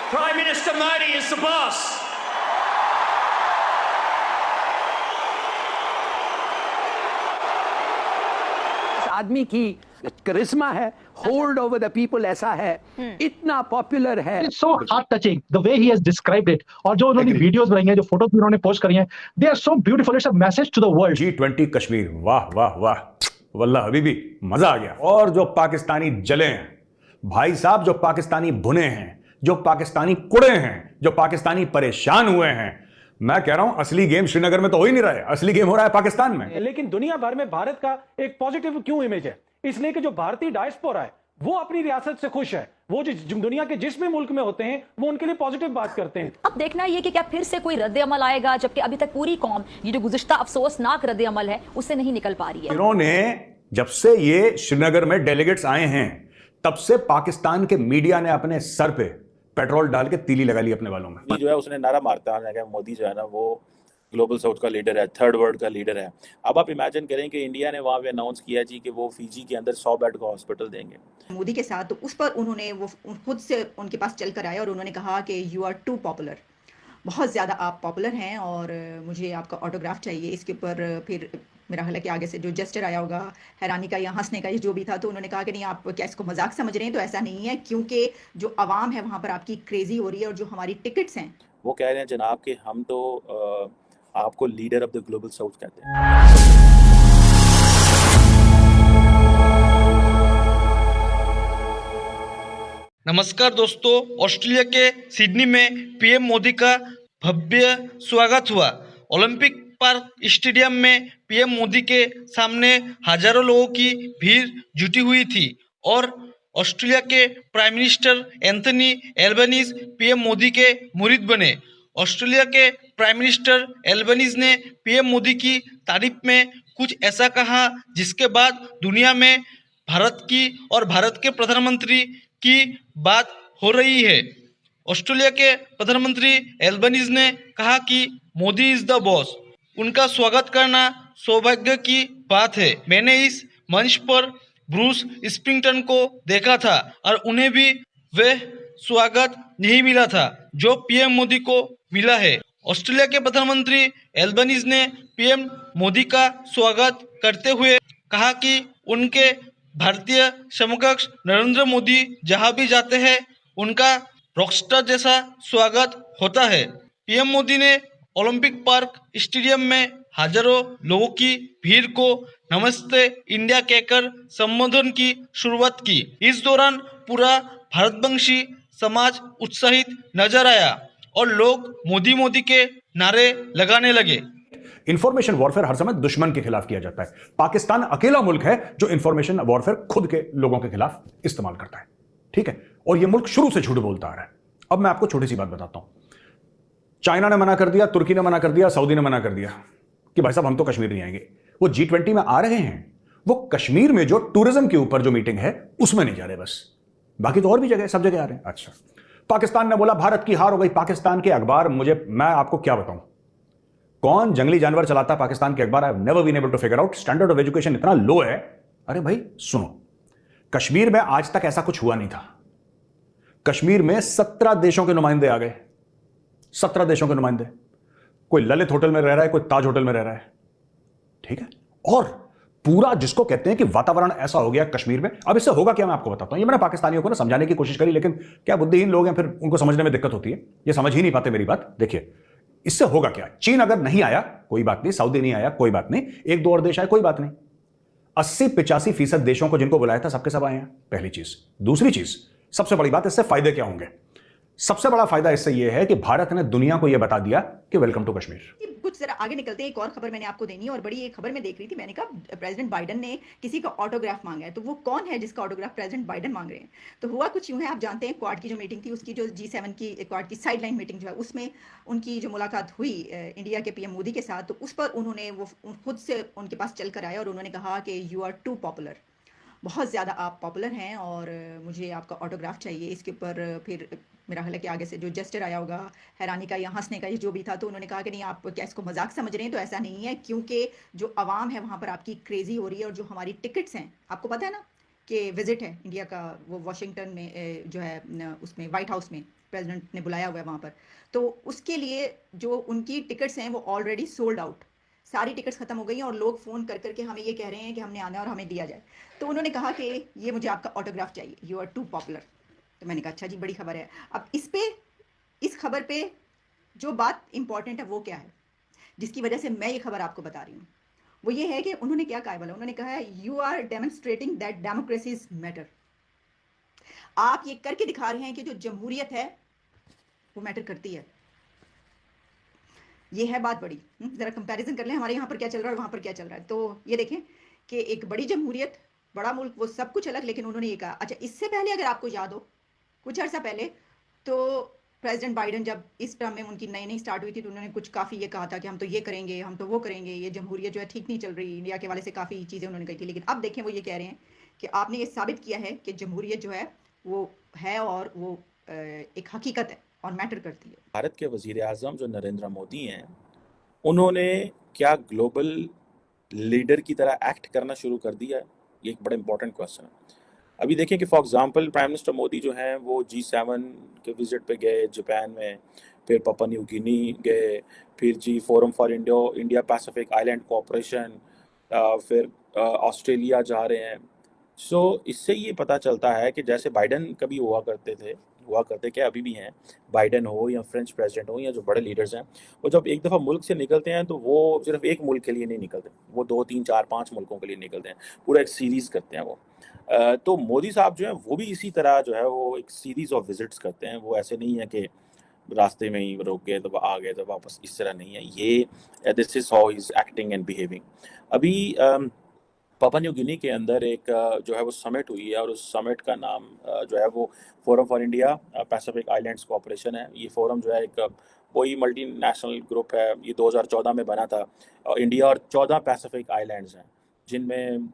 Prime Minister Modi is the boss. आदमी की करिश्मा है, होल्ड ओवर द पीपल ऐसा है, इतना पॉपुलर है। It's so heart touching the way he has described it. और जो उन्होंने वीडियोस बनाई हैं, जो फोटोज भी उन्होंने पोस्ट करी हैं, they are so beautiful. It's a message to the world. G20 Kashmir, वाह वाह वाह, वल्लाह हबीबी, मजा आ गया। और जो पाकिस्तानी जले हैं भाई साहब, जो पाकिस्तानी भुने हैं, जो पाकिस्तानी कुड़े हैं, जो पाकिस्तानी परेशान हुए हैं, मैं कह रहा हूं असली गेम श्रीनगर में तो हो ही नहीं रहा है, असली गेम हो रहा है पाकिस्तान में। लेकिन दुनिया भर में भारत का एक पॉजिटिव क्यों इमेज है? इसलिए कि जो भारतीय डायस्पोरा है वो अपनी रियासत से खुश है। वो जो दुनिया के जिस भी मुल्क में होते हैं वो उनके लिए पॉजिटिव बात करते हैं। अब देखना ये कि क्या फिर से कोई रद्द अमल आएगा, जबकि अभी तक पूरी कौम ये जो गुज़िश्ता अफसोसनाक रद्द अमल है उससे नहीं निकल पा रही है। इन्होंने जब से ये श्रीनगर में डेलीगेट्स आए हैं तब से पाकिस्तान के मीडिया ने अपने सर पे पेट्रोल डाल के तीली लगा ली अपने वालों में। जो है उसने नारा मारता है मोदी जो है ना वो ग्लोबल साउथ का लीडर है, थर्ड वर्ल्ड का लीडर है। अब आप इमेजिन करें कि इंडिया ने वहाँ पे अनाउंस किया जी कि वो फिजी के अंदर 100 बेड का हॉस्पिटल देंगे मोदी के साथ। तो उस पर उन्होंने वो खुद से उनके पास चल कर आए और उन्होंने कहा कि यू आर टू पॉपुलर, बहुत ज़्यादा आप पॉपुलर हैं और मुझे आपका ऑटोग्राफ चाहिए। इसके ऊपर फिर मेरा ख्याल है कि आगे से जो जेस्चर आया होगा हैरानी का या हंसने का, ये जो भी था, तो उन्होंने कहा कि नहीं आप क्या इसको मजाक समझ रहे हैं? तो ऐसा नहीं है, क्योंकि जो आवाम है वहाँ पर आपकी क्रेजी हो रही है और जो हमारी टिकट्स हैं वो कह रहे हैं जनाब कि हम तो आपको leader of the global south कहते हैं। नमस्कार दोस्तों, ऑस्ट्रेलिया के सिडनी में पीएम मोदी का भव्य स्वागत हुआ। ओलंपिक पार्क स्टेडियम में पीएम मोदी के सामने हजारों लोगों की भीड़ जुटी हुई थी और ऑस्ट्रेलिया के prime minister Anthony Albanese PM Modi के मुरीद बने। ऑस्ट्रेलिया के प्राइम मिनिस्टर एल्बनीज ने पीएम मोदी की तारीफ में कुछ ऐसा कहा जिसके बाद दुनिया में भारत की और भारत के प्रधानमंत्री की बात हो रही है। ऑस्ट्रेलिया के प्रधानमंत्री एल्बनीज ने कहा कि मोदी इज द बॉस। उनका स्वागत करना सौभाग्य की बात है। मैंने इस मंच पर ब्रूस स्प्रिंगटन को देखा था और उन्हें भी वह स्वागत नहीं मिला था जो पीएम मोदी को मिला है। ऑस्ट्रेलिया के प्रधानमंत्री एल्बनीज ने पीएम मोदी का स्वागत करते हुए कहा कि उनके भारतीय समकक्ष नरेंद्र मोदी जहां भी जाते हैं उनका रॉकस्टार जैसा स्वागत होता है। पीएम मोदी ने ओलंपिक पार्क स्टेडियम में हजारों लोगों की भीड़ को नमस्ते इंडिया कहकर संबोधन की शुरुआत की। इस दौरान पूरा भारतवंशी समाज उत्साहित नजर आया और लोग मोदी मोदी के नारे लगाने लगे। इंफॉर्मेशन वॉरफेयर हर समय दुश्मन के खिलाफ किया जाता है। पाकिस्तान अकेला मुल्क है जो इंफॉर्मेशन वॉरफेयर खुद के लोगों के खिलाफ इस्तेमाल करता है, ठीक है? और यह मुल्क शुरू से झूठ बोलता आ रहा है। अब मैं आपको छोटी सी बात बताता हूं। चाइना ने मना कर दिया, तुर्की ने मना कर दिया, सऊदी ने मना कर दिया कि भाई साहब हम तो कश्मीर नहीं आएंगे। वो G20 में आ रहे हैं, वो कश्मीर में जो टूरिज्म के ऊपर जो मीटिंग है उसमें नहीं जा रहे, बस बाकी तो और भी जगह, सब जगह आ रहे हैं। अच्छा, पाकिस्तान ने बोला भारत की हार हो गई। पाकिस्तान के अखबार, मैं आपको क्या बताऊं कौन जंगली जानवर चलाता है पाकिस्तान के अखबार। I have never been able to figure out. Standard of education इतना लो है। अरे भाई सुनो, कश्मीर में आज तक ऐसा कुछ हुआ नहीं था। कश्मीर में 17 देशों के नुमाइंदे आ गए, 17 देशों के नुमाइंदे। कोई ललित होटल में रह रहा है, कोई ताज होटल में रह रहा है, ठीक है? और पूरा जिसको कहते हैं कि वातावरण ऐसा हो गया कश्मीर में। अब इससे होगा क्या, मैं आपको बताता हूं। ये मैंने पाकिस्तानियों को ना समझाने की कोशिश करी, लेकिन क्या बुद्धिहीन लोग हैं, फिर उनको समझने में दिक्कत होती है, ये समझ ही नहीं पाते मेरी बात। देखिए इससे होगा क्या। चीन अगर नहीं आया कोई बात नहीं, सऊदी नहीं आया कोई बात नहीं, एक दो और देश आए कोई बात नहीं। 80-85% देशों को जिनको बुलाया था सबके सब आए हैं, पहली चीज। दूसरी चीज, सबसे बड़ी बात, इससे फायदे क्या होंगे? सबसे बड़ा फायदा इससे यह है कि भारत ने दुनिया को यह बता दिया कि वेलकम टू कश्मीर। कुछ जरा आगे निकलते हैं, एक और खबर मैंने आपको देनी है और बड़ी एक खबर मैं देख रही थी। मैंने कहा प्रेसिडेंट बाइडेन ने किसी का ऑटोग्राफ मांगा है, तो वो कौन है जिसका ऑटोग्राफ प्रेसिडेंट बाइडेन मांग रहे हैं? तो हुआ कुछ यूं है, आप जानते हैं क्वाड की जो मीटिंग थी, उसकी जो G7 की क्वाड की साइडलाइन मीटिंग जो है, उसमें उनकी जो मुलाकात हुई इंडिया के पीएम मोदी के साथ, तो उस पर उन्होंने वो खुद से उनके पास चल कर आए और उन्होंने कहा कि यू आर टू पॉपुलर, बहुत ज़्यादा आप पॉपुलर हैं और मुझे आपका ऑटोग्राफ चाहिए। इसके ऊपर फिर मेरा ख्याल है कि आगे से जो जेस्चर आया होगा हैरानी का या हंसने का, ये जो भी था, तो उन्होंने कहा कि नहीं आप क्या इसको मजाक समझ रहे हैं? तो ऐसा नहीं है, क्योंकि जो आवाम है वहाँ पर आपकी क्रेजी हो रही है और जो हमारी टिकट्स हैं, आपको पता है ना कि विजिट है इंडिया का, वो वाशिंगटन में जो है उसमें व्हाइट हाउस में प्रेसिडेंट ने बुलाया हुआ है वहाँ पर, तो उसके लिए जो उनकी टिकट्स हैं वो ऑलरेडी सोल्ड आउट, सारी टिकट्स खत्म हो गई हैं और लोग फ़ोन कर करके हमें ये कह रहे हैं कि हमने आना है और हमें दिया जाए। तो उन्होंने कहा कि ये मुझे आपका ऑटोग्राफ चाहिए, यू आर टू पॉपुलर। तो मैंने कहा अच्छा जी, बड़ी खबर है। अब इस खबर पे जो बात इंपॉर्टेंट है वो क्या है, जिसकी वजह से मैं ये खबर आपको बता रही हूँ, वो ये है कि उन्होंने क्या कहा है बोला, उन्होंने कहा है you are demonstrating that democracies matter. आप ये करके दिखा रहे हैं कि जो जमहूरियत है वो मैटर करती है। ये है बात बड़ी। जरा कंपैरिजन कर लें, हमारे यहाँ पर क्या चल रहा है और वहाँ पर क्या चल रहा है। तो ये देखें कि एक बड़ी जमहूरियत, बड़ा मुल्क, वो सब कुछ अलग, लेकिन उन्होंने ये कहा। अच्छा, इससे पहले अगर आपको याद हो, कुछ अर्सा पहले, तो प्रेसिडेंट बाइडन जब इस टर्म में उनकी नई नई स्टार्ट हुई थी, तो उन्होंने कुछ काफ़ी ये कहा था कि हम तो ये करेंगे, हम तो वो करेंगे, ये जमहूरियत जो है ठीक नहीं चल रही, इंडिया के वाले से काफ़ी चीज़ें उन्होंने कही थी। लेकिन अब देखें वो ये कह रहे हैं कि आपने ये साबित किया है कि जमहूरियत जो है वो है और वो एक हकीकत है और मैटर करती है। भारत के वजीर आज़म जो नरेंद्र मोदी हैं, उन्होंने क्या ग्लोबल लीडर की तरह एक्ट करना शुरू कर दिया है? ये एक बड़ा इंपॉर्टेंट क्वेश्चन है। अभी देखिए कि for example prime minister Modi जो हैं वो G7 के विजिट पे गए जापान में, फिर पापुआ न्यू गिनी गए, फिर forum for India Pacific island cooperation, फिर ऑस्ट्रेलिया जा रहे हैं। सो इससे ये पता चलता है कि जैसे बाइडन कभी हुआ करते क्या अभी भी हैं, बाइडन हो या फ्रेंच प्रेसिडेंट हो या जो बड़े लीडर्स हैं, वो जब एक दफ़ा मुल्क से निकलते हैं तो वो सिर्फ एक मुल्क के लिए नहीं निकलते, वो 2, 3, 4, 5 मुल्कों के लिए निकलते हैं, पूरा एक सीरीज़ करते हैं वो। तो मोदी साहब जो हैं वो भी इसी तरह जो है वो एक सीरीज़ ऑफ विजिट्स करते हैं। वो ऐसे नहीं है कि रास्ते में ही रुक गए तो आ गए तो वापस, इस तरह नहीं है। ये this is how he is acting and behaving. अभी पापुआ न्यू गिनी के अंदर एक जो है वो समिट हुई है और उस समिट का नाम जो है वो forum for India Pacific islands cooperation है। ये फोरम जो है एक कोई मल्टीनेशनल ग्रुप है, ये 2014 में बना था। इंडिया और 14 पैसिफिक आइलैंड्स हैं, जिनमें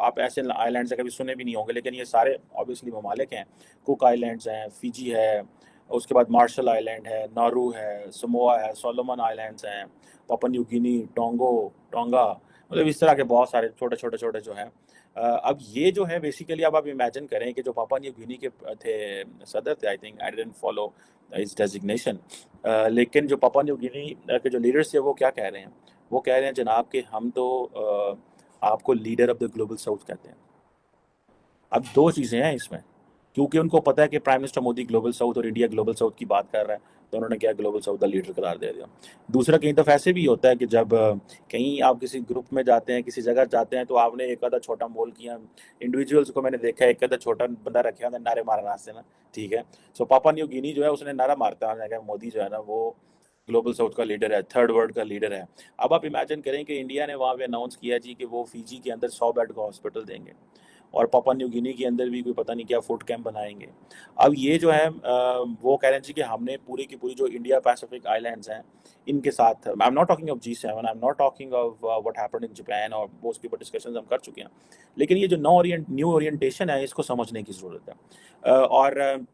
आप ऐसे आइलैंड्स कभी सुने भी नहीं होंगे, लेकिन ये सारे ऑब्वियसली ममालिक हैं। कुक आइलैंड्स हैं, फिजी है, उसके बाद मार्शल आइलैंड है, नारू है, समोआ है, सोलोमन आइलैंड्स हैं, पापुआ न्यू गिनी, टोंगा, मतलब इस तरह के बहुत सारे छोटे जो हैं। अब ये जो है बेसिकली अब आप इमेजिन करें कि जो पापुआ न्यू गिनी के थे सदर थे, I think I didn't follow his designation, लेकिन जो पापुआ न्यू गिनी के जो लीडर्स थे वो क्या कह रहे हैं? वो कह रहे हैं जनाब कि हम तो आपको leader of the global south कहते हैं। अब 2 चीज़ें हैं इसमें, क्योंकि उनको पता है कि prime minister Modi global south और इंडिया ग्लोबल साउथ की बात कर रहा है, तो उन्होंने क्या ग्लोबल साउथ का लीडर करार दे दिया। दूसरा, कहीं दफ़ा ऐसे भी होता है कि जब कहीं आप किसी ग्रुप में जाते हैं, किसी जगह जाते हैं, तो आपने एक आधा छोटा मोल किया, इंडिविजुअल्स को मैंने देखा है, एक आधा छोटा बंदा रखे होता है नारे मारना रास्ते में, ठीक है। सो पापुआ न्यू गिनी जो है उसने नारा मारता है मोदी जो है ना वो ग्लोबल साउथ का लीडर है, थर्ड वर्ल्ड का लीडर है। अब आप इमेजिन करें कि इंडिया ने वहाँ पे अनाउंस किया जी कि वो फिजी के अंदर 100 बेड का हॉस्पिटल देंगे और पापुआ न्यू गिनी के अंदर भी कोई पता नहीं क्या फूड कैंप बनाएंगे। अब ये जो है वो कह रहे हैं जी कि हमने पूरी की पूरी जो इंडिया पैसिफिक आइलैंड्स हैं इनके साथ, I am not talking of G7, I am not talking of what happened in Japan, और बहुत के ऊपर डिस्कशंस हम कर चुके हैं, लेकिन ये जो न्यू ओरिएंटेशन है इसको समझने की ज़रूरत है। और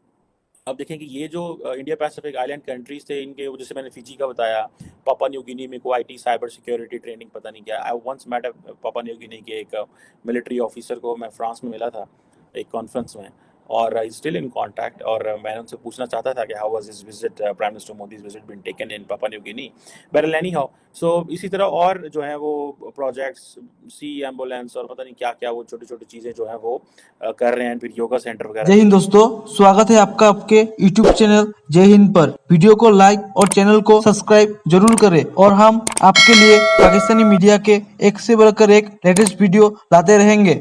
अब देखें कि ये जो इंडिया पैसिफिक आइलैंड कंट्रीज़ थे, इनके जैसे मैंने फिजी का बताया, पापुआ न्यू गिनी में को IT साइबर सिक्योरिटी ट्रेनिंग पता नहीं क्या। I once met Papua New Guinea के एक मिलिट्री ऑफिसर को, मैं फ्रांस में मिला था एक कॉन्फ्रेंस में, और आई स्टिल इन कॉन्टैक्ट, और मैंने उनसे पूछना चाहता था कि how was his visit, prime minister Modi's visit been taken in Papua New Guinea. बहरहाल एनी हाउ, सो इसी तरह और जो है वो प्रोजेक्ट्स, सी एम्बुलेंस और पता नहीं क्या क्या वो छोटी छोटी चीज़ें जो है वो कर रहे हैं, फिर योगा सेंटर वगैरह। जय हिंद दोस्तों, स्वागत है आपका आपके YouTube चैनल जय हिंद पर। वीडियो को लाइक और चैनल को सब्सक्राइब जरूर करें, और हम आपके लिए पाकिस्तानी मीडिया के एक से बढ़कर एक लेटेस्ट वीडियो लाते रहेंगे।